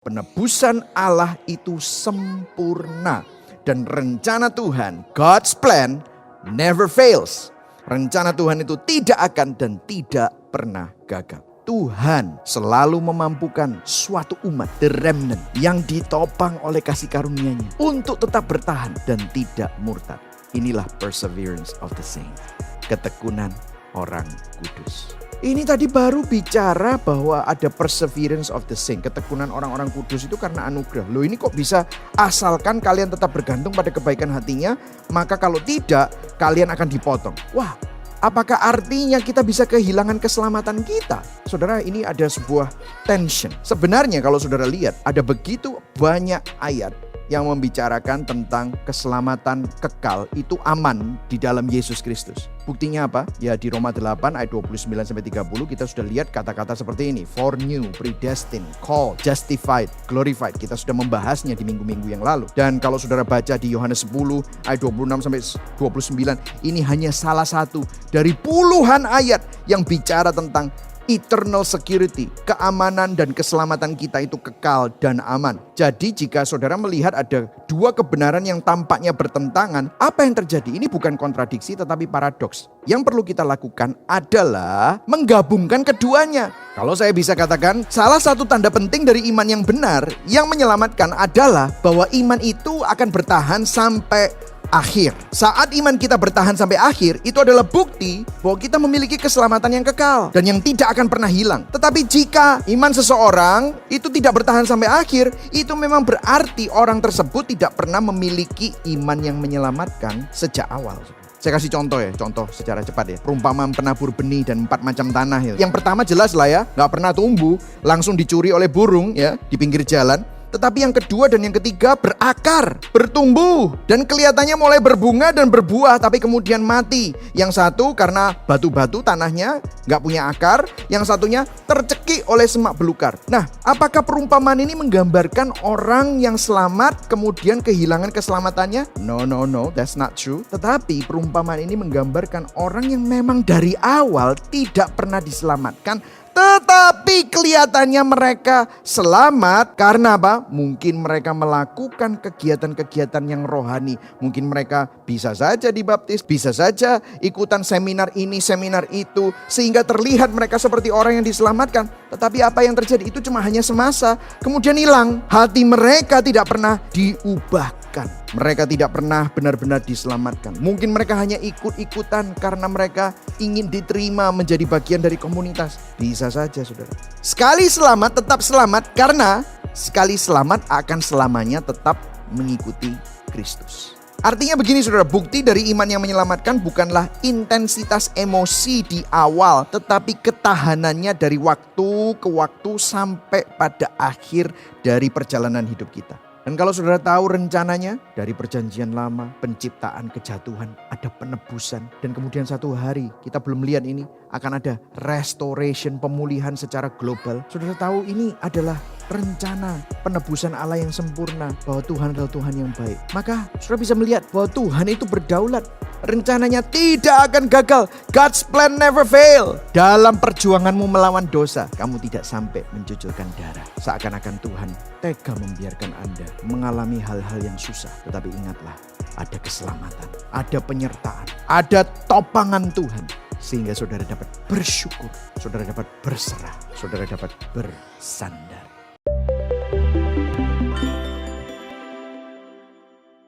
Penebusan Allah itu sempurna. Dan rencana Tuhan, God's plan, never fails. Rencana Tuhan itu tidak akan dan tidak pernah gagal. Tuhan selalu memampukan suatu umat, the remnant, yang ditopang oleh kasih karunia-Nya untuk tetap bertahan dan tidak murtad. Inilah perseverance of the saints, ketekunan orang kudus. Ini tadi baru bicara bahwa ada perseverance of the saints, ketekunan orang-orang kudus itu karena anugerah. Loh, ini kok bisa asalkan kalian tetap bergantung pada kebaikan hatinya, maka kalau tidak kalian akan dipotong. Wah, apakah artinya kita bisa kehilangan keselamatan kita? Saudara, ini ada sebuah tension. Sebenarnya kalau saudara lihat, ada begitu banyak ayat yang membicarakan tentang keselamatan kekal itu aman di dalam Yesus Kristus. Buktinya apa? Ya di Roma 8 ayat 29-30 kita sudah lihat kata-kata seperti ini. Foreknew, predestined, called, justified, glorified. Kita sudah membahasnya di minggu-minggu yang lalu. Dan kalau saudara baca di Yohanes 10 ayat 26-29, ini hanya salah satu dari puluhan ayat yang bicara tentang eternal security, keamanan dan keselamatan kita itu kekal dan aman. Jadi jika saudara melihat ada dua kebenaran yang tampaknya bertentangan, apa yang terjadi? Ini bukan kontradiksi tetapi paradoks. Yang perlu kita lakukan adalah menggabungkan keduanya. Kalau saya bisa katakan, salah satu tanda penting dari iman yang benar, yang menyelamatkan adalah bahwa iman itu akan bertahan sampai akhir. Saat iman kita bertahan sampai akhir, itu adalah bukti bahwa kita memiliki keselamatan yang kekal dan yang tidak akan pernah hilang. Tetapi jika iman seseorang itu tidak bertahan sampai akhir, itu memang berarti orang tersebut tidak pernah memiliki iman yang menyelamatkan sejak awal. Saya kasih contoh secara cepat ya. Perumpamaan penabur benih dan 4 macam tanah ya. Yang pertama jelas lah ya, gak pernah tumbuh, langsung dicuri oleh burung ya di pinggir jalan. Tetapi yang kedua dan yang ketiga berakar, bertumbuh, dan kelihatannya mulai berbunga dan berbuah, tapi kemudian mati. Yang satu karena batu-batu tanahnya gak punya akar, yang satunya tercekik oleh semak belukar. Nah, apakah perumpamaan ini menggambarkan orang yang selamat kemudian kehilangan keselamatannya? No, that's not true. Tetapi perumpamaan ini menggambarkan orang yang memang dari awal tidak pernah diselamatkan, tetapi kelihatannya mereka selamat karena apa? Mungkin mereka melakukan kegiatan-kegiatan yang rohani. Mungkin mereka bisa saja dibaptis, bisa saja ikutan seminar ini, seminar itu, sehingga terlihat mereka seperti orang yang diselamatkan. Tetapi apa yang terjadi itu cuma hanya semasa, kemudian hilang. Hati mereka tidak pernah diubahkan. Mereka tidak pernah benar-benar diselamatkan. Mungkin mereka hanya ikut-ikutan karena mereka ingin diterima menjadi bagian dari komunitas. Bisa saja saudara. Sekali selamat tetap selamat karena sekali selamat akan selamanya tetap mengikuti Kristus. Artinya begini saudara, bukti dari iman yang menyelamatkan bukanlah intensitas emosi di awal, tetapi ketahanannya dari waktu ke waktu sampai pada akhir dari perjalanan hidup kita. Dan kalau saudara tahu rencananya dari perjanjian lama, penciptaan, kejatuhan, ada penebusan. Dan kemudian satu hari kita belum lihat ini akan ada restoration, pemulihan secara global. Saudara tahu ini adalah rencana penebusan Allah yang sempurna, bahwa Tuhan adalah Tuhan yang baik. Maka saudara bisa melihat bahwa Tuhan itu berdaulat. Rencananya tidak akan gagal. God's plan never fail. Dalam perjuanganmu melawan dosa, kamu tidak sampai mencucurkan darah. Seakan-akan Tuhan tega membiarkan Anda mengalami hal-hal yang susah. Tetapi ingatlah, ada keselamatan, ada penyertaan, ada topangan Tuhan. Sehingga saudara dapat bersyukur, saudara dapat berserah, saudara dapat bersandar.